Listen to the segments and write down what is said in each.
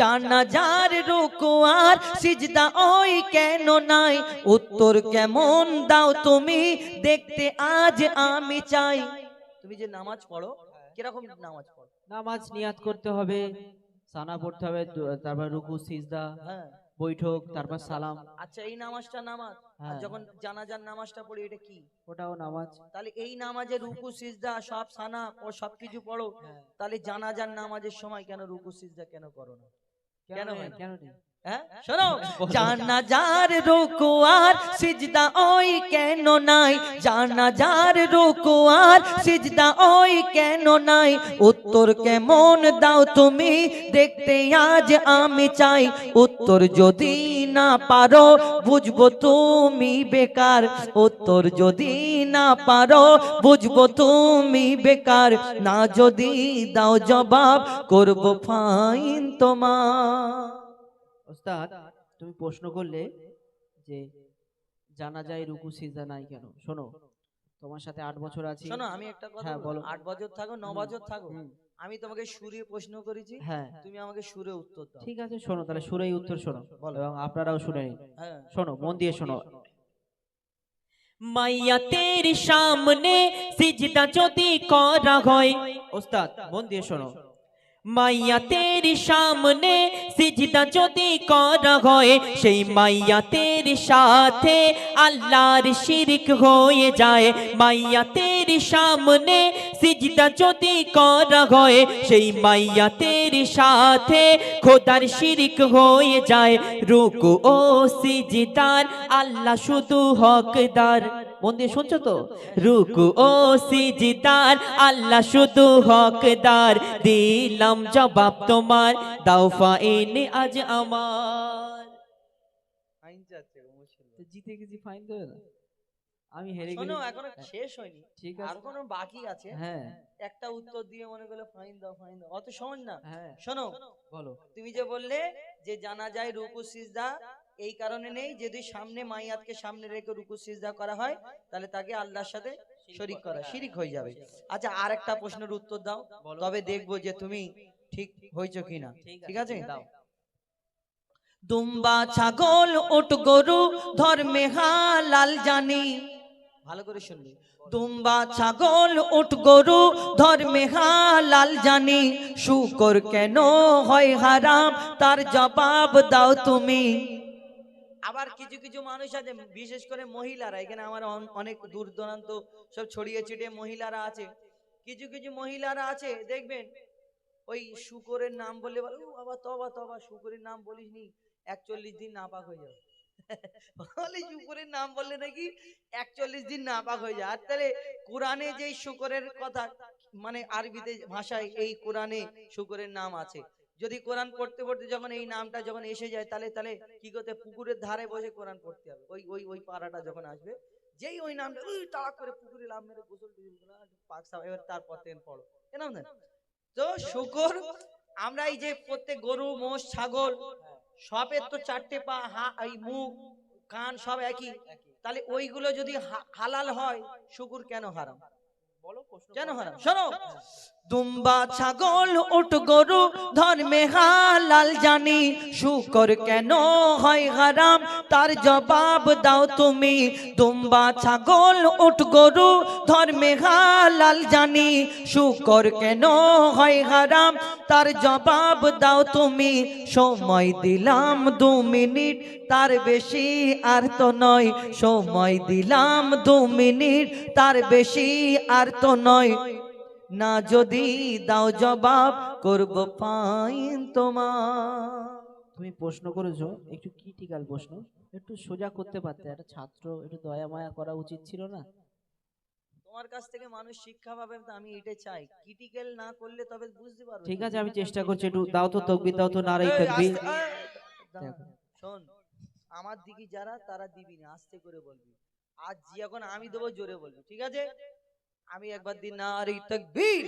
জানাজার রুকু আর সিজদা ওই কেন নাই, উত্তর কেমন দাও তুমি দেখতে আজ আমি চাই। তুমি যে নামাজ পড়ো কিরকম নামাজ পড়ো? নামাজ নিয়াত করতে হবে, সানা পড়তে হবে, তারপর রুকু সিজদা, হ্যাঁ, বৈঠক, তারপর সালাম। আচ্ছা এই নামাজটা নামাজ। আর হ্যাঁ, যখন জানাজার নামাজটা পড়ি এটা কি? ওটাও নামাজ। তাহলে এই নামাজে রুকু সিজদা সব সানা ও সবকিছু পড়ো, হ্যাঁ, তাহলে জানাজার নামাজের সময় কেন রুকু সিজদা কেন করো না? কেন হয় না? কেন নেই? হ্যাঁ শোনো, জানাজার রুকু আর সিজদা ওই কেন নাই, জানাজার রুকু আর সিজদা ওই কেন নাই, উত্তর কেমন দাও তুমি দেখতে আজ আমি চাই। উত্তর যদি না পারো বুঝবো তুমি বেকার, উত্তর যদি না পারো বুঝবো তুমি বেকার, না যদি দাও জবাব করব ফাইন তোমার। ওস্তাদ, তুমি প্রশ্ন করলে যে জানা যায় রুকু সিজদা নাই কেন। শোনো, তোমার সাথে 8 বছর আছি। শোনো আমি একটা কথা হ্যাঁ, বলো। 8 বছর থাকো 9 বছর থাকো, হুম, আমি তোমাকে সুরে প্রশ্ন করেছি, হ্যাঁ, তুমি আমাকে সুরে উত্তর দাও। ঠিক আছে। শোনো, তাহলে সুরেই উত্তর শোনো, বলো। এবং আপনারাও শুনে নিন। হ্যাঁ শোনো, মন দিয়ে শোনো। মাইয়া তেরি সামনে সিজদা যদি করা হয়, ওস্তাদ মন দিয়ে শোনো। মাইয়া তেরি সামনে সিজদা যদি করা হয়, সেই মাইয়া তেরি সাথে আল্লাহর শিরিক হয়ে যায়। মাইয়া তেরি সামনে সিজদা যদি করা হয়, সেই মাইয়া তেরি সাথে খোদার শিরিক হয়ে যায়। রুকু ও সিজদার আল্লাহ শুধু হকদার। মন দিয়ে শুনছো তো? রুকু ও সিজদার আল্লাহ শুধু হকদার, দিলাম জবাব তোমার, দাও ফাইন আজ আমার। ফাইন যাচ্ছে মুশকিল। তো জিতে গেছি, ফাইন দেবে না? আমি হেরে গেছি। শোনো এখনো শেষ হয়নি, ঠিক আর আছে। কোনো বাকি আছে। হ্যাঁ, একটা উত্তর দিয়ে মনে করলে ফাইন দাও ফাইন দাও, অত সহজ না। হ্যাঁ, শোনো, বলো। তুমি যে বললে যে জানা যায় রুকু সিজদা এই কারণে নেই, যদি সামনে মাইয়াতকে সামনে রেখে রুকু সিজদা করা হয় তাহলে তাকে আল্লাহর সাথে শরীক করা, শিরিক হয়ে যাবে। আচ্ছা আর একটা প্রশ্নের উত্তর দাও, তবে দেখবো যে তুমি ঠিক হয়েছো কিনা। ঠিক আছে দাও। দুম্বা ছাগল উট গরু ধর্মে হালাল জানি, ভালো করে শুনবে। দুম্বা ছাগল উট গরু ধর্মে হালাল জানি, শুকর কেন হয় হারাম তার জবাব দাও তুমি। আবার কিছু কিছু মানুষ আছে, বিশেষ করে মহিলারা, এখানে আমার অনেক দূর দূরান্ত সব ছড়িয়ে ছিটিয়ে মহিলারা আছে, কিছু কিছু মহিলারা আছে দেখবেন ওই শুকরের নাম বললে বলে ও বাবা তবা তবা, শুকরের নাম বলিসনি 41 দিন নাপাক হয়ে যাবে। বলে শুকরের নাম বললে নাকি 41 দিন নাপাক হয়ে যায়। আর তাহলে কোরআনে যে শুকরের কথা, মানে আরবিতে ভাষায় এই কোরআনে শুকরের নাম আছে, যদি কোরআন পড়তে পড়তে যখন এই নামটা যখন এসে যায় তাহলে তাহলে কি করতে, পুকুরের ধারে বসে কোরআন পড়তে হবে। ওই ওই ওই পাড়াটা যখন আসবে, যেই ওই নামটা ওই তাড়া করে পুকুরে লাভ মেরে গোসল পাক সাহেব, এবার তারপর থেকে পড়ো কেন না। তো শুকর, আমরা এই যে প্রত্যেক গরু মোষ ছাগল সবের তো 4টে পা, এই মুখ কান সব একই, তাহলে ওইগুলো যদি হালাল হয় শুকুর কেন হারাম? কেন হারাম? শোনো, দুম্বা ছাগল উট গরু ধর্মে হালাল জানি, শুকর কেন হয় হারাম তার জবাব দাও তুমি। দুম্বা ছাগল উট গরু ধর্মে হালাল জানি, শুকর কেন হয় হারাম তার জবাব দাও তুমি। সময় দিলাম 2 মিনিট, তার বেশি আর তো নয়, সময় দিলাম 2 মিনিট, তার বেশি আর তো নয়, না যদি দাও জবাব করব ফাইন তোমার। তুমি প্রশ্ন করেছো একটু ক্রিটিক্যাল প্রশ্ন, একটু সোজা করতে পারতে। একটা ছাত্র, একটু দয়া মায়া করা উচিত ছিল না? তোমার কাছ থেকে মানুষ শিক্ষা পাবে, তো আমি এটাই চাই, ক্রিটিক্যাল না করলে তবে বুঝতে পারবে। ঠিক আছে, আমি চেষ্টা করছি। একটু দাও তো তকবির, দাও তো নারাই এই তাকবীর। আস্তে, দেখো, শোন, আমার দিকে যারা তারা দিবি না, আস্তে করে বলবি। আজ যখন আমি দেবো জোরে বলবি, ঠিক আছে? আমি একবার দিন নারী তাকবীর,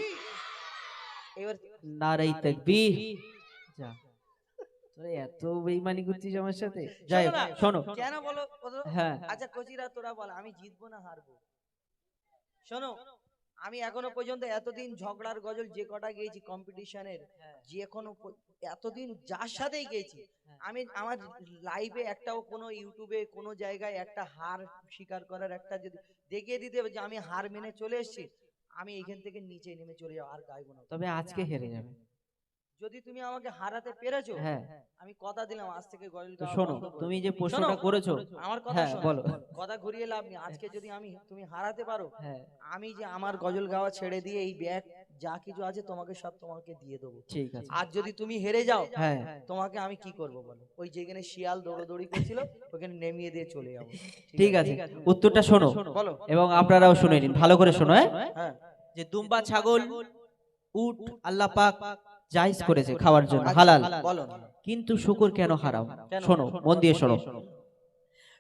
এবার নারাই তাকবীর। যা, তোরা এত বেঈমানি করছিস আমার সাথে। যাই হোক, শোনো। কেন বলো? হ্যাঁ, আচ্ছা কচিরা তোরা বল, আমি জিতবো না হারবো? শোনো, আমি এখনো পর্যন্ত এতদিন ঝগড়ার গজল যে কটা গেয়েছি কম্পিটিশনের, যে এতদিন যার সাথেই গেয়েছি, আমি আমার লাইভে একটাও কোনো ইউটিউবে কোনো জায়গায় একটা হার স্বীকার করার একটা যদি দেখিয়ে দিতে হবে যে আমি হার মেনে চলে এসেছি, আমি এখান থেকে নিচে নেমে চলে যাবো, আর গাইবো না। তবে আজকে হেরে যাবে। যদি তুমি আমাকে হারাতে পেরেছো, হ্যাঁ আমি কথা দিলাম আজ থেকে গজল তো গাওয়া শোনো, বন্ধ করবো। তুমি যে প্রশ্নটা করেছো, আমার কথা হ্যাঁ শোনো, বলো। কথা ঘুরিয়ে লাভ নেই। আজকে যদি তুমি হারাতে পারো, হ্যাঁ আমি যে আমার গজল গাওয়া ছেড়ে দিয়ে এই ব্যাগ যা কিছু আছে তোমাকে সব তোমাকে দিয়ে দেবো। ঠিক আছে। আর যদি তুমি হেরে যাও, হ্যাঁ তোমাকে আমি কি করব বলো? ওই যেখানে শিয়াল দৌড়াদৌড়ি করছিল ওখানে নেমিয়ে দিয়ে চলে যাবো। ঠিক আছে, উত্তরটা শোনো বলো। এবং আপনারাও শুনে নিন, ভালো করে শোনো। হ্যাঁ, হ্যাঁ, যে দুম্বা, ছাগল, উট আল্লাহ পাক জায়েজ করেছে খাওয়ার জন্য, হালাল, বলো। কিন্তু শুকর কেন হারাম? শোনো, মন দিয়ে শোনো।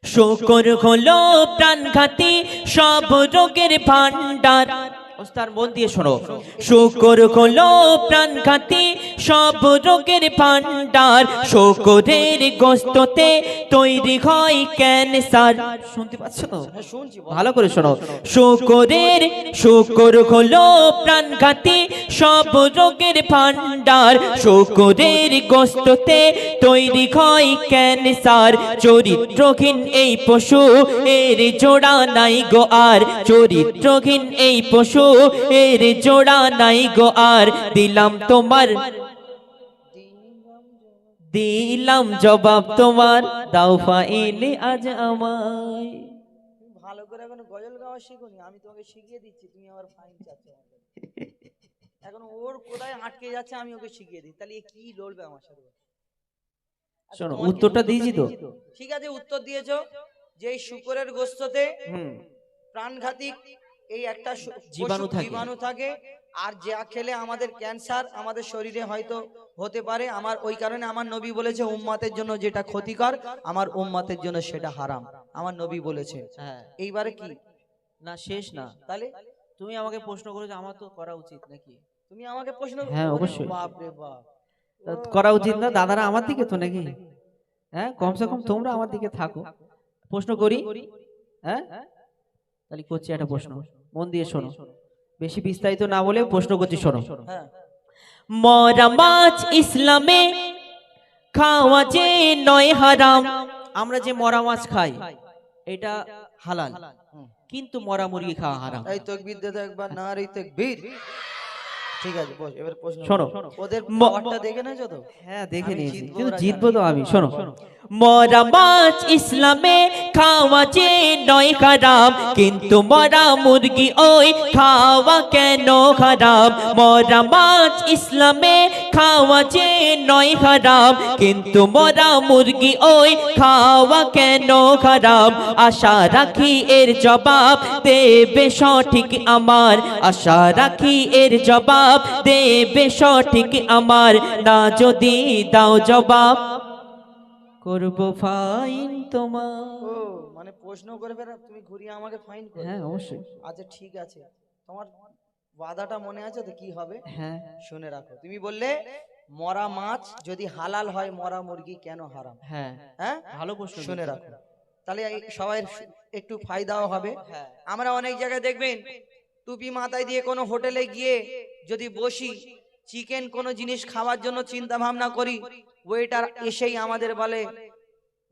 শুকর হলো প্রাণঘাতী সব রোগের ভান্ডার। ওস্তাদ মন দিয়ে শোনো। শুকর হলো প্রাণঘাতী সব রোগের ভান্ডার। শুকরের গোস্ততে তৈরি হয় ক্যান্সার। শুনতে পাচ্ছ তো? হ্যাঁ, শুনছি, বলো। ভালো করে শোনো। শুকর হলো প্রাণঘাতী সব রোগের ভান্ডার। শুকরের গোস্ততে তৈরি হয় ক্যান্সার। চরিত্রহীন এই পশু এর জোড়া নাই গো আর। চরিত্রহীন এই পশু এর জোড়া নাই গো আর। দিলাম জবাব তোমার, দাও ফাইলে আজ আমায়। তুমি ভালো করে এখন গজল গাওয়া শিখোনি, আমি তোমাকে শিখিয়ে দিচ্ছি, তুমি আবার ফাইন চাচ্ছ আমার কাছে। এখন ওর কোথায় আটকে যাচ্ছে আমি ওকে শিখিয়ে দিই, তাহলে এ কি লড়বে আমার সাথে? আচ্ছা, শোনো, তোমার কি উত্তরটা দিয়েছি তো? ঠিক আছে, উত্তর দিয়েছো যে এই শুকরের গোস্ততে হুম, প্রাণঘাতী এই একটা জীবাণু থাকে। জীবাণু থাকে, আর যা খেলে আমাদের ক্যান্সার আমাদের শরীরে হয়তো হতে পারে। আমার ওই কারণে আমার নবী বলেছে উম্মতের জন্য যেটা ক্ষতিকর আমার উম্মতের জন্য সেটা হারাম, আমার নবী বলেছে। হ্যাঁ। এইবারে কি না, শেষ না। তাহলে তুমি আমাকে প্রশ্ন করেছো, আমার তো করা উচিত নাকি? তুমি আমাকে প্রশ্ন, হ্যাঁ, ওরে অবশ্যই। বাপ রে বাপ, তা করা উচিত না? দাদারা আমার দিকে তো নাকি? হ্যাঁ, কমসে কম তোমরা আমার দিকে থাকো। প্রশ্ন করি? হ্যাঁ, তাহলে করছি একটা প্রশ্ন, মন দিয়ে শোনো। বেশি বিস্তারিত না বলে প্রশ্ন করছি, শোনো। হ্যাঁ, মরা মাছ ইসলামে খাওয়া যে নয় হারাম। আমরা যে মরা মাছ খাই এটা হালাল, হুম। কিন্তু মরা মুরগি খাওয়া হারাম। এই তাকবীর দে তো একবার, নারী তাকবীর। ঠিক আছে, বস, এবার প্রশ্ন শোনো। করো। ওদের পাওয়ারটা দেখে নেছো তো? হ্যাঁ, দেখে আমি নিয়েছি, জিতবো, কিন্তু ওরা জিতবো তো জানে। আমি। শোনো, মরা মাছ ইসলামে খাওয়া যে নয় হারাম, কিন্তু মরা মুরগি ওই খাওয়া কেন হারাম? মরা মাছ ইসলামে খাওয়া যে নয় হারাম, কিন্তু মরা মুরগি ওই খাওয়া কেন হারাম? আশা রাখি এর জবাব দেবে সঠিক আমার। আশা রাখি এর জবাব দেবে সঠিক আমার। না যদি দাও জবাব করব ফাইন তোমার। ও মানে প্রশ্ন করে ফেরা তুমি ঘুরিয়ে আমাকে ফাইন করবে? হ্যাঁ অবশ্যই। আচ্ছা ঠিক আছে, তোমার ওয়াদাটা মনে আছে তো? কি হবে হ্যাঁ, শুনে রাখো। তুমি বললে মরা মাছ যদি হালাল হয় মরা মুরগি কেন হারাম? হ্যাঁ, হ্যাঁ, ভালো প্রশ্ন। শুনে রাখো, তাহলে এই সবাই একটু ফায়দাও হবে। আমরা অনেক জায়গায় দেখবেন টুপি মাথায় দিয়ে কোনো হোটেলে গিয়ে যদি বসি, চিকেন কোনো জিনিস খাওয়ার জন্য চিন্তা ভাবনা করি, ওয়েটার এসেই আমাদের বলে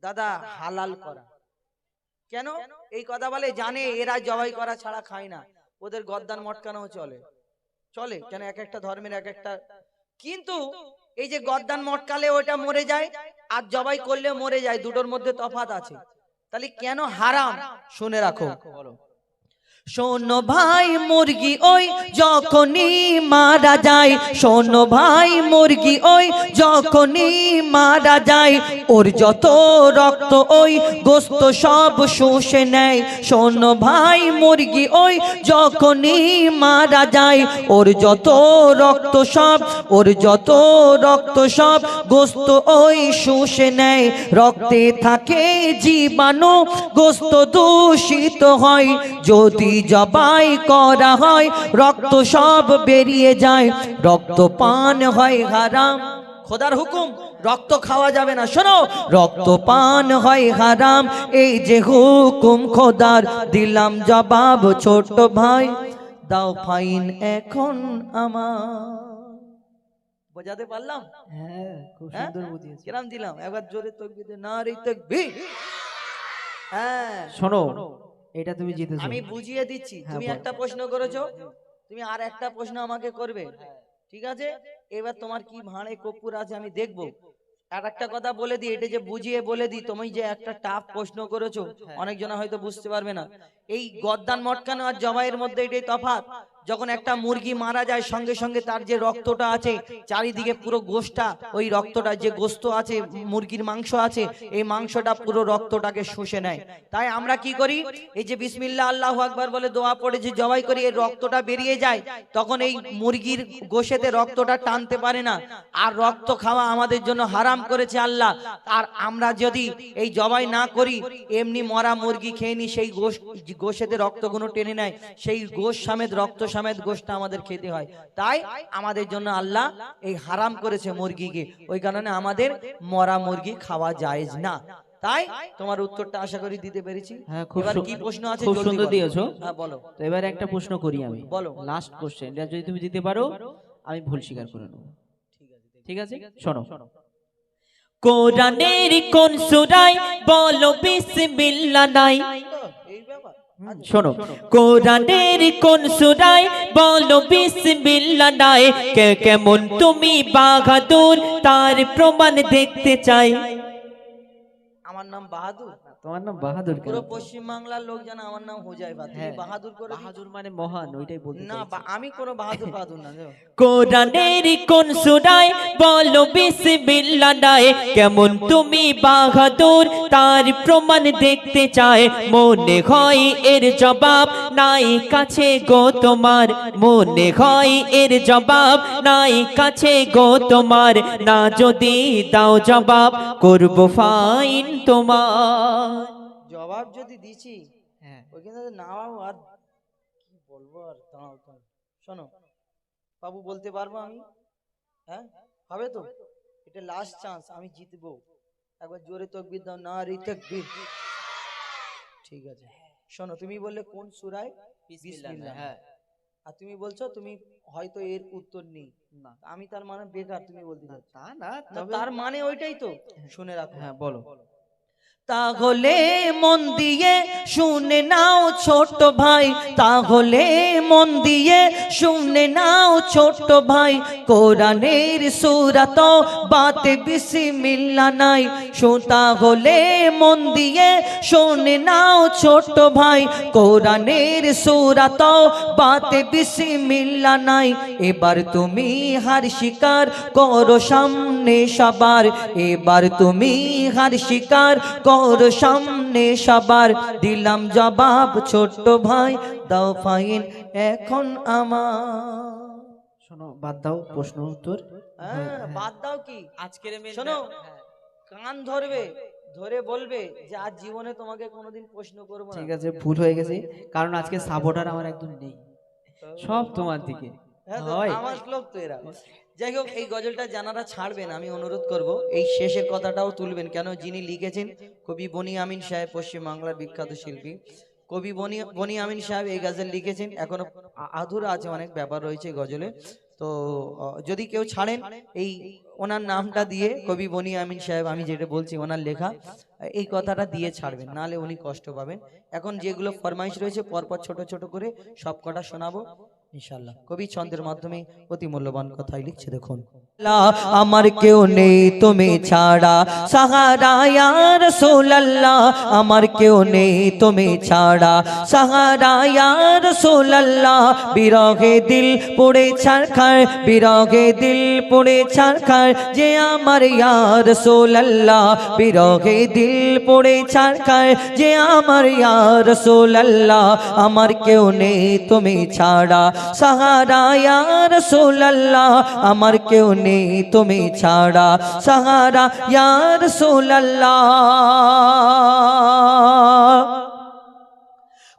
দাদা হালাল করা। কেন এই কথা বলে? জানে এরা জবাই করা ছাড়া খায় না, ওদের গদ্দান মটকানো চলে। চলে কেন? এক একটা ধর্মের এক একটা। কিন্তু এই যে গদ্দান মটকালে ওটা মরে যায়, আর জবাই করলে মরে যায়, দুটোর মধ্যে তফাৎ আছে। তাহলে কেন হারাম? শুনে রাখো। শোনো ভাই মুরগি ওই যখনই মারা যায়, শোনো ভাই মুরগি ওই যখনই মারা যায়, ওর যত রক্ত ওই গোস্ত সব শুষে নেয়। শোনো ভাই মুরগি ওই যখনই মারা যায়, ওর যত রক্ত সব, ওর যত রক্ত সব গোস্ত ওই শুষে নেয়। রক্তে থাকে জীবাণু, গোস্ত দূষিত হয়, যদি জবাই করা হয় রক্ত সব বেরিয়ে যায়, রক্ত পান হয় হারাম। খোদার হুকুম, রক্ত খাওয়া যাবে না। শোনো, রক্ত পান হয় হারাম, এই যে হুকুম খোদার, দিলাম জবাব ছোট ভাই, দাও ফাইন এখন আমার। বোঝাতে পারলাম? হ্যাঁ, খুব হ্যাঁ? সুন্দর বুঝিয়েছো। কিরাম দিলাম? একবার জোরে তাকবীর দে, নারে তাকবীর। হ্যাঁ, শোনো, এটা তুমি জিতেছো। আমি বুঝিয়ে দিচ্ছি। হ্যাঁ, তুমি বল। একটা প্রশ্ন করেছো, তুমি আর একটা প্রশ্ন আমাকে করবে, ঠিক আছে? এবার তোমার কি ভাঁড়ে কর্পূর আছে আমি দেখবো। আর একটা কথা বলে দিই, এটা যে বুঝিয়ে বলে দিই, তুমি যে একটা টাফ প্রশ্ন করেছো, অনেকজনা হয়তো বুঝতে পারবে না। এই গদ্দান মটকানো আর জবাইয়ের মধ্যে এটাই তফাৎ। যখন একটা মুরগি মারা যায়, সঙ্গে সঙ্গে তার যে রক্তটা আছে চারিদিকে পুরো গোশটা, ওই রক্তটা যে গোস্ত আছে, মুরগির মাংস আছে, এই মাংসটা পুরো রক্তটাকে শুষে নেয়। তাই আমরা কি করি, এই যে বিসমিল্লাহ আল্লাহু আকবার বলে দোয়া পড়ে যে জবাই করি, এই রক্তটা বেরিয়ে যায়, তখন এই মুরগির গোশেতে রক্তটা টানতে পারে না, আর রক্ত খাওয়া আমাদের জন্য হারাম করেছে আল্লাহ। আর আমরা যদি এই জবাই না করি, এমনি মরা মুরগি খেয়ে নি, সেই গোশেতে রক্তগুলো টেনে নেয়, সেই গোশ সমেত রক্ত সমেত গোশটা আমাদের খেতে হয়। তাই আমাদের জন্য আল্লাহ এই হারাম করেছে মুরগিকে, ওই কারণে আমাদের মরা মুরগি খাওয়া জায়েজ না। তাই তোমার উত্তরটা আশা করি দিতে পেরেছি। হ্যাঁ, খুব এবার কি প্রশ্ন আছে খুব জলদি সুন্দর বলো। দিয়েছো। হ্যাঁ বলো। তো এবারে একটা প্রশ্ন করি আমি, বলো। লাস্ট কোশ্চেন, এটা যদি তুমি দিতে পারো আমি ভুল স্বীকার করে নেব। ঠিক আছে, শোনো। কোরআনের কোন সূরায় বলো বিসমিল্লাহ নাই? এই ব্যাপার। শোনো, কোরআনের কোন সূরায় বলো বিসমিল্লাহ নাই? কেমন তুমি বাহাদুর তার প্রমাণ দেখতে চাই। আমার নাম বাহাদুর। তোমার নাম বাহাদুর কেন? পুরো পশ্চিম বাংলার লোক জানে আমার নাম হুজাইফা। তুমি হ্যাঁ, বাহাদুর করে দিচ্ছ। বাহাদুর মানে মহান, ওইটাই বলতে না, চাইছি। আমি কোনো বাহাদুর বাহাদুর না। কোরআনের কোন সূরায় বলো বিসমিল্লাহ নাই? কেমন তুমি বাহাদুর তার প্রমাণ দেখতে চায়। মনে হয় এর জবাব নাই কাছে গো তোমার, মনে হয় এর জবাব নাই কাছে গো তোমার। না যদি দাও জবাব করব ফাইন তোমার। জবাব যদি দিছি হ্যাঁ, ওইখানে নাও, আর কি বলবো, আর দাঁড়াও তো। শোনো বাবু, বলতে পারবো আমি? হ্যাঁ, হবে তো? এটা লাস্ট চান্স, আমি জিতবো। একবার জোরে তাকবীর দাও, নারে তাকবীর। ঠিক আছে, শোনো, তুমি বললে কোন সূরায় বিসমিল্লাহ, হ্যাঁ। আর তুমি বলছো তুমি হয়তো এর উত্তর নেই না, আমি, তার মানে বেকার তুমি বলতে না, চাচ্ছো। তা না, না, তবে তার মানে ওইটাই তো। শুনে রাখো। হ্যাঁ, বলো। তাহলে মন দিয়ে শুনে নাও ছোট ভাই, তাহলে মন দিয়ে শুনে নাও ছোট ভাই, কোরআনের সূরা তো বাতে বিসমিল্লাহ নাই। তাহলে মন দিয়ে শুনে নাও ছোট ভাই, কোরআনের সূরা তো বাতে বিসমিল্লাহ নাই। এবার তুমি হার স্বীকার করো সামনে সবার, এবার তুমি হার স্বীকার করো সামনে সবার। দিলাম জবাব ছোট ভাই, দাও ফাইন এখন আমার। শোনো, বাদ দাও প্রশ্ন উত্তর। হ্যাঁ, বাদ দাও কি? আজকের শোনো, কান ধরবে, ধরে বলবে যে আজ জীবনে তোমাকে কোনোদিন প্রশ্ন করবো না। ঠিক আছে, ভুল হয়ে গেছে, কারণ আজকে সাপোর্টার আমার একদম নেই, সব তোমার দিকে। হ্যাঁ তো, হয়। আমার লোক তো এরা। যাই হোক, এই গজলটা জানারা ছাড়বেন, আমি অনুরোধ করব এই শেষের কথাটাও তুলবেন, কেন যিনি লিখেছেন কবি বনি আমিন সাহেব, পশ্চিম বাংলার বিখ্যাত শিল্পী কবি বনি আমিন সাহেব এই গজল লিখেছেন। এখনো আধুরা আছে, অনেক ব্যাপার রয়েছে গজলে। তো যদি কেউ ছাড়েন এই ওনার নামটা দিয়ে, কবি বনি আমিন সাহেব, আমি যেটা বলছি ওনার লেখা, এই কথাটা দিয়ে ছাড়বেন, নাহলে উনি কষ্ট পাবেন। এখন যেগুলো ফরমাইশ রয়েছে পরপর ছোট ছোট করে সব কটা শোনাবো ইনশাআল্লাহ। কবি ছন্দের মাধ্যমে অতি মূল্যবান কথাই লিখছে, দেখুন। আমার কেউ নেই তুমি ছাড়া সাহারা ইয়া রাসূলুল্লাহ, আমার কেউ নেই তুমি ছাড়া সাহারা ইয়া রাসূলুল্লাহ। বিরহে দিল পড়ে ছারখার, বিরহে দিল পড়ে ছারখার, যে আমার ইয়া রাসূলুল্লাহ। বিরহে দিল পড়ে ছারখার, যে আমার ইয়া রাসূলুল্লাহ। আমার কেউ নেই তুমি ছাড়া সাহারা ইয়া রাসূলুল্লাহ, আমার কেউ নেই তুমি ছাড়া সাহারা ইয়া রাসূলুল্লাহ।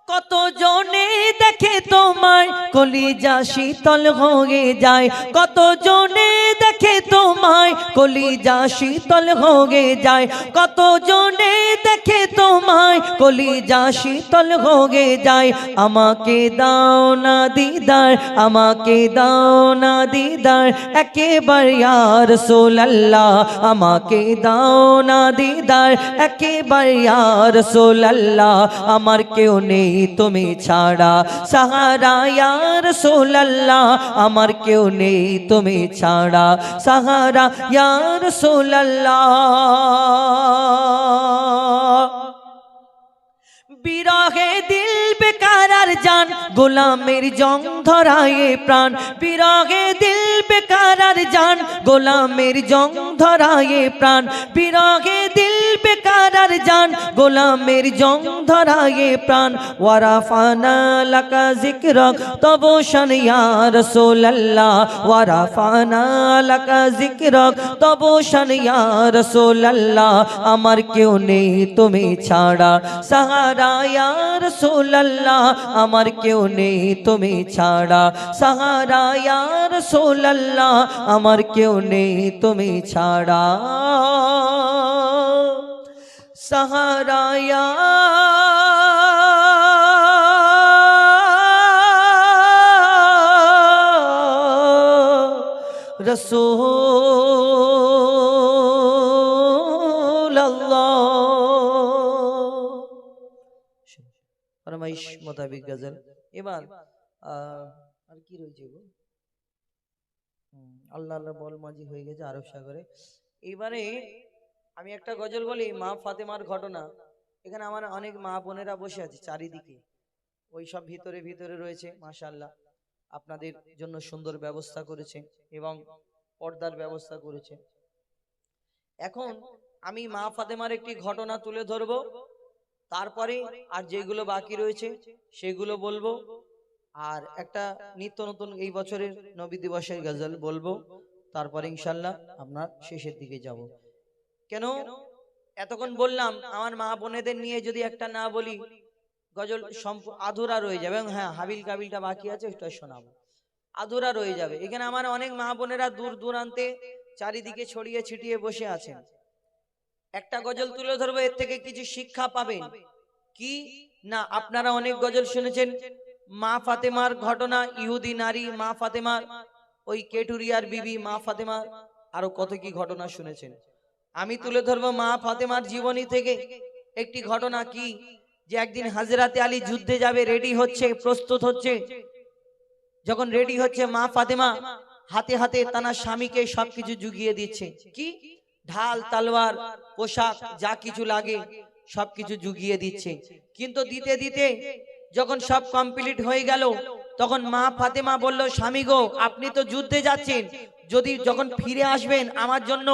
কত কত জনে দেখে তোমায় কলিজা শীতল হয়ে যায়, কত জনে দেখে তোমায় কলিজা শীতল হয়ে যায়, কত জনে দেখে তোমায় কলিজা শীতল হয়ে যায়। আমাকে দাও না দিদার, আমাকে দাও না দিদার একেবারে ইয়া রাসূলুল্লাহ, আমাকে দাও না দিদার একেবারে ইয়া রাসূলুল্লাহ। আমার কেউ নেই তুমি ছাড়া সাহারা ইয়া রাসূলুল্লাহ, আমার কেউ নেই তুমি ছাড়া সাহারা ইয়া রাসূলুল্লাহ। বিরহে দিল বেকার আর জান গোলামের জং ধরায়ে প্রাণ, বিরহে দিল বেকার আর জান গোলামের জং ধরায়ে প্রাণ, বিরহে দিল বেকার আর জান গোলামের জং ধরায়ে প্রাণ। ওয়ারাফানা লাকা যিকরাক তব শান ইয়া রাসূলুল্লাহ, ওয়ারাফানা লাকা যিকরাক তব শান ইয়া রাসূলুল্লাহ। আমার কেউ নেই তুমি ছাড়া সাহারা ইয়া রাসূলুল্লাহ, আমার কেউ নেই তুমি ছাড়া সাহারা ইয়া রাসূলুল্লাহ, আমার কেউ নেই তুমি ছাড়া সাহারা ইয়া রাসূলুল্লাহ। ফরমাইশ মোতাবেক গজল। এবার আর কি রয়েছে গো? আল্লাহ আল্লাহ বল মাঝি হয়ে গেছে আরব সাগরে। এবারে আমি একটা গজল বলি, মা ফাতেমার ঘটনা। এখানে আমার অনেক মা বোনেরা বসে আছে চারিদিকে, ওই সব ভিতরে ভিতরে রয়েছে। মাশাআল্লাহ আপনাদের জন্য সুন্দর ব্যবস্থা করেছে এবং পর্দার ব্যবস্থা করেছে। এখন আমি মা ফাতেমার একটি ঘটনা তুলে ধরবো, তারপরে আর যেগুলো বাকি রয়েছে সেগুলো বলবো, আর একটা নিত্য নতুন এই বছরের নবী দিবসের গজল বলবো, তারপরে ইনশাল্লাহ আপনার শেষের দিকে যাব। কেন এতক্ষণ বললাম আমার মা বোনেদের নিয়ে যদি একটা না বলি গজল আধুরা রয়ে যাবে। হ্যাঁ, হাবিল কাবিলটা বাকি আছে, ওটা শোনাবো, আধুরা রয়ে যাবে। এখানে আমার অনেক মা বোনেরা দূর দূরান্তে চারিদিকে ছড়িয়ে ছিটিয়ে বসে আছেন। একটা গজল তুলে ধরবো, এর থেকে কিছু শিক্ষা পাবেন। কি না, আপনারা অনেক গজল শুনেছেন মা ফাতেমার ঘটনা, ইহুদি নারী মা ফাতেমার, ওই কেটুরিয়ার বিবি মা ফাতেমার, আরো কত কি ঘটনা শুনেছেন। আমি তুলে ধরবো মা ফাতেমার জীবনী থেকে একটি ঘটনা। কি যে একদিন হযরতে আলী যুদ্ধে যাবে, রেডি হচ্ছে, প্রস্তুত হচ্ছে। যখন রেডি হচ্ছে মা ফাতেমা হাতে হাতে তার স্বামীকে সবকিছু জুগিয়ে দিচ্ছে। কি ঢাল তলোয়ার পোশাক যা কিছু লাগে সবকিছু জুগিয়ে দিচ্ছে। কিন্তু দিতে দিতে যখন সব কমপ্লিট হয়ে গেল, তখন মা ফাতেমা বলল, স্বামী গো আপনি তো যুদ্ধে যাচ্ছেন, যদি যখন ফিরে আসবেন আমার জন্য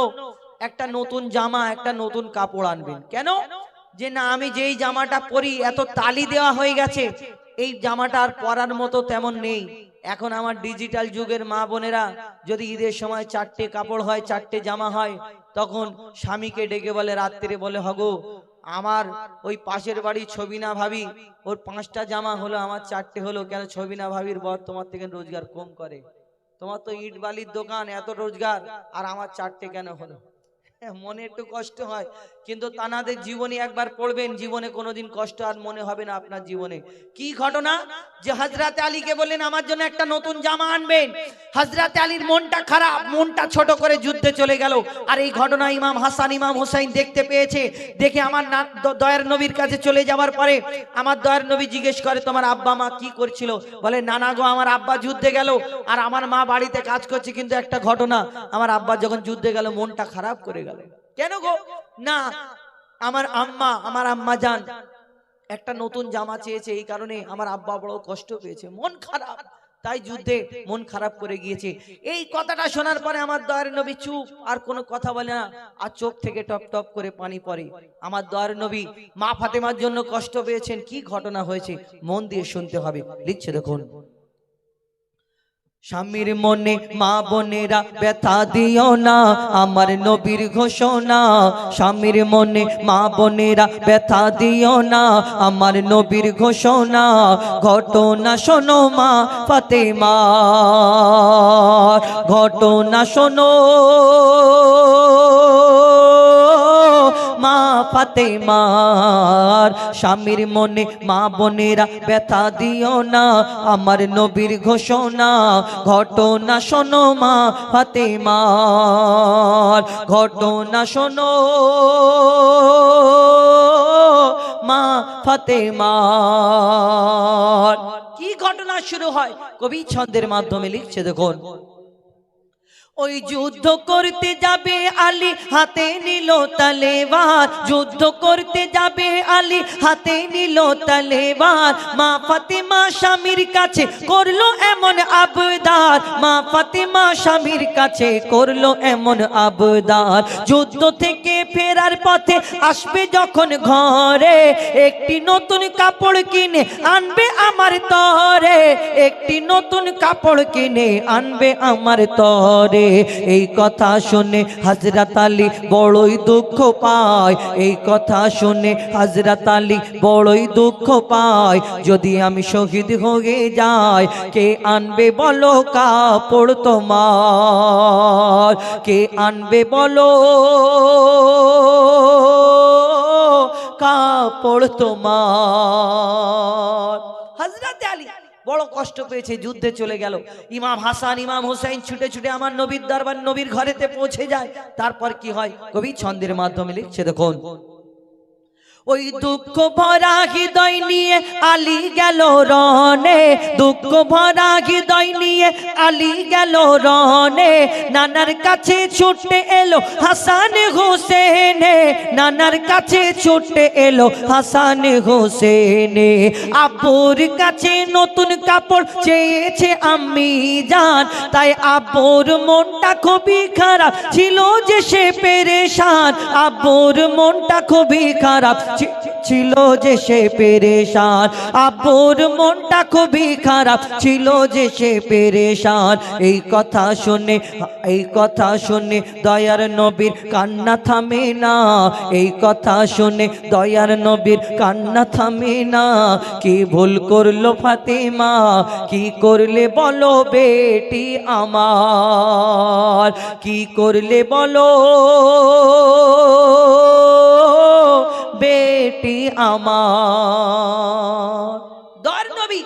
একটা নতুন জামা, একটা নতুন কাপড় আনবেন। কেন? যে না, আমি যেই জামাটা পরি এত তালি দেওয়া হয়ে গেছে, এই জামাটা আর পরার মতো তেমন নেই। এখন আমার ডিজিটাল যুগের মা বোনেরা যদি ঈদের সময় 4টে কাপড় হয়, 4টে জামা হয়, তখন স্বামীকে ডেকে বলে, রাত্রে বলে, হগো আমার ওই পাশের বাড়ি ছবিনা ভাবি, ওর 5টা জামা হলো, আমার 4টে হলো। কেন? ছবিনা ভাবির বর তোমার থেকে রোজগার কম করে, তোমার তো ইট বালির দোকান, এত রোজগার, আর আমার 4টে কেন হলো? মনে একটু কষ্ট হয়, কিন্তু তানাদের জীবনে একবার পড়বেন, জীবনে কোনোদিন কষ্ট আর মনে হবে না আপনার জীবনে। কি ঘটনা? যে হযরতে আলীকে বললেন আমার জন্য একটা নতুন জামা আনবেন। হযরতে আলীর মনটা খারাপ, মনটা ছোট করে যুদ্ধে চলে গেল। আর এই ঘটনা ইমাম হাসান ইমাম হুসাইন দেখতে পেয়েছে। দেখে আমার দয়ার নবীর কাছে চলে যাওয়ার পরে আমার দয়ার নবী জিজ্ঞেস করে, তোমার আব্বা মা কি করছিল? বলে, নানা গো আমার আব্বা যুদ্ধে গেল আর আমার মা বাড়িতে কাজ করছে, কিন্তু একটা ঘটনা, আমার আব্বা যখন যুদ্ধে গেল মনটা খারাপ করে গেল। কেন গো? না, আমার আম্মা জান একটা নতুন জামা চেয়েছে, এই কারণে আমার আব্বা বড় কষ্ট পেয়েছে, মন খারাপ, তাই যুদ্ধে মন খারাপ করে গিয়েছে। এই কথাটা শোনার পরে আমার দয়ার নবী চুপ, আর কোনো কথা বলে না, আর চোখ থেকে টপ টপ করে পানি পড়ে। আমার দয়ার নবী মা ফাতেমার জন্য কষ্ট পেয়েছেন। কি ঘটনা হয়েছে মন দিয়ে শুনতে হবে, লিখছে দেখুন। স্বামীর মনে মা বোনেরা ব্যথা দিও না, আমার নবীর ঘোষণা। স্বামীর মনে মা বোনেরা ব্যথা দিও না, আমার নবীর ঘোষণা। ঘটনা শোনো মা ফাতেমা, ঘটনা শোনো মা ফাতেমার। স্বামীর মনে মা বোনেরা ব্যথা দিও না, আমার নবীর ঘোষণা। ঘটনা শোনো মা ফাতেমার, ঘটনা শোনো মা ফাতেমার। কি ঘটনা শুরু হয় কবি ছন্দের মাধ্যমে লিখছে দেখুন। ওই যুদ্ধ করতে যাবে আলী, হাতে নিল তলোয়ার। যুদ্ধ করতে যাবে আলী, হাতে নিল তলোয়ার। মা ফাতেমা স্বামীর কাছে করলো এমন আবদার, মা ফাতেমা স্বামীর কাছে করলো এমন আবদার। যুদ্ধ থেকে ফেরার পথে আসবে যখন ঘরে, একটি নতুন কাপড় কিনে আনবে আমার তরে, একটি নতুন কাপড় কিনে আনবে আমার তরে। এই কথা শুনে হযরত আলী বড়ই দুঃখ পায়, এই কথা শুনে হযরত আলী বড়ই দুঃখ পায়। যদি আমি শহীদ হয়ে যাই, কে আনবে বলো কাপড় তোমার, কে আনবে বলো কাপড় তোমার। হযরত আলী বড় কষ্ট পেয়েছে, যুদ্ধে চলে গেল। ইমাম হাসান ইমাম হোসেন ছুটে ছুটে আমার নবীর দরবার নবীর ঘরেতে পৌঁছে যায়। তারপর কি হয় কবি ছন্দের মাধ্যমে লিখছে দেখুন। ওই দুঃখ ভরা হৃদয় নিয়ে আলী গেল রনে, দুঃখ ভরা হৃদয় নিয়ে আলী গেল রনে। নানার কাছে ছুটে এলো হাসান হোসেনে, নানার কাছে ছুটে এলো হাসান হোসেনে। আব্বুর কাছে নতুন কাপড় চেয়েছে আম্মি জান, তাই আব্বুর মনটা খুবই খারাপ ছিল যে সে পেরেশান। আব্বুর মনটা খুবই খারাপ ছিল যে সে পেরেশান, আব্বুর মনটা খুবই খারাপ ছিল যে সে পেরেশান। এই কথা শুনে, এই কথা শুনে দয়ার নবীর কান্না থামে না, এই কথা শুনে দয়ার নবীর কান্না থামে না। কি ভুল করলো ফাতেমা, কি করলে বলো বেটি আমার, কি করলে বলো বেটি আমার। দয়ার নবী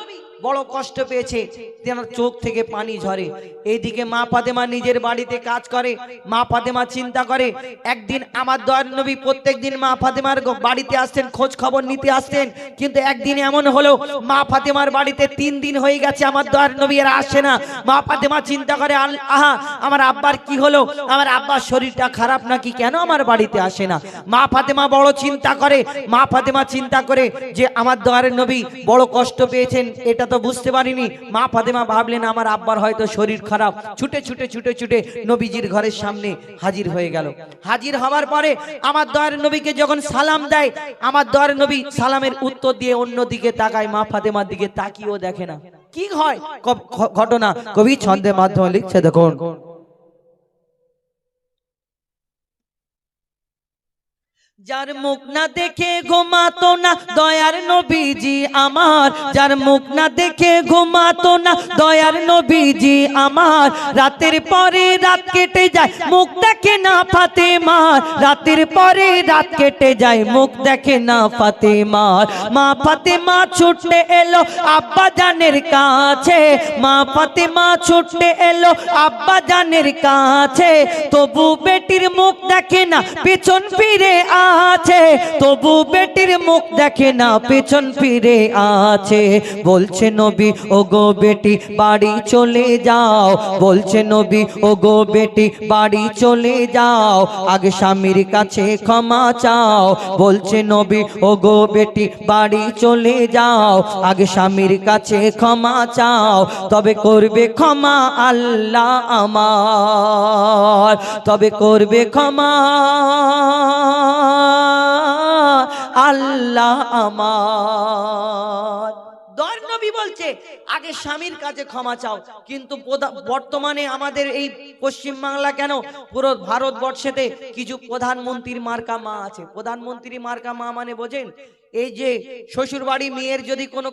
বড় কষ্ট পেয়েছে, তেনার চোখ থেকে পানি ঝরে। এইদিকে মা ফাতেমা নিজের বাড়িতে কাজ করে, মা ফাতেমা চিন্তা করে। একদিন আমার দয়ার নবী প্রত্যেকদিন মা ফাতেমার বাড়িতে আসতেন, খোঁজ খবর নিতে আসতেন। কিন্তু একদিন এমন হলো মা ফাতেমার বাড়িতে 3 দিন হয়ে গেছে আমার দয়ার নবী আর আসে না। মা ফাতেমা চিন্তা করে, আহা আমার আব্বার কি হলো, আমার আব্বার শরীরটা খারাপ নাকি, কেন আমার বাড়িতে আসে না। মা ফাতেমা বড় চিন্তা করে, মা ফাতেমা চিন্তা করে যে আমার দয়ার নবী বড় কষ্ট পেয়েছেন, এটা তো বুঝতে পারিনি। মা ফাতেমা ভাবলেন আমার আব্বার হয়তো শরীর খারাপ। ছুটে ছুটে ছুটে ছুটে নবীজির ঘরের সামনে হাজির হয়ে গেল। হাজির হওয়ার পরে আমার দয়ার নবীকে যখন সালাম দেয়, আমার দয়ার নবী সালামের উত্তর দিয়ে অন্যদিকে তাকায়, মা ফাতেমার দিকে তাকিয়েও দেখে না। কি হয় ঘটনা কবি ছন্দের মাধ্যমে লিখছে দেখুন। যার মুখ না দেখে ঘুমাতো না দয়ার নবীজি আমার, যার মুখ না দেখে ঘুমাতো না দয়ার নবীজি আমার। রাতের পরে রাত কেটে যায় মুখ দেখে না ফাতেমার, রাতের পরে রাত কেটে যায় মুখ দেখে না ফাতেমার। মা ফাতেমা ছুটে এলো আব্বা জানের কাছে, মা ফাতেমা ছুটে এলো আব্বা জানের কাছে। তবু বেটির মুখ দেখে না পেছন ফিরে আছে, তবু বেটির মুখ দেখে না পেছন ফিরে আছে। বলছে নবী ও গো বেটি বাড়ি চলে যাও, বলছে নবী ও গো বেটি বাড়ি চলে যাও, আগে স্বামীর কাছে ক্ষমা চাও। বলছে নবী ও গো বেটি বাড়ি চলে যাও, আগে স্বামীর কাছে ক্ষমা চাও, তবে করবে ক্ষমা আল্লাহ আমার, তবে করবে ক্ষমা আল্লাহ আমার। দয়ার নবী বলছে আগে স্বামীর কাছে ক্ষমা চাও, কিন্তু বর্তমানে আমাদের এই পশ্চিম বাংলা কেন পুরো ভারতবর্ষেতে কিছু প্রধানমন্ত্রীর মার্কা মা আছে। প্রধানমন্ত্রী মার্কা মা মানে বোঝেন, এই যে শ্বশুর বাড়ি মেয়ের যদি কোনো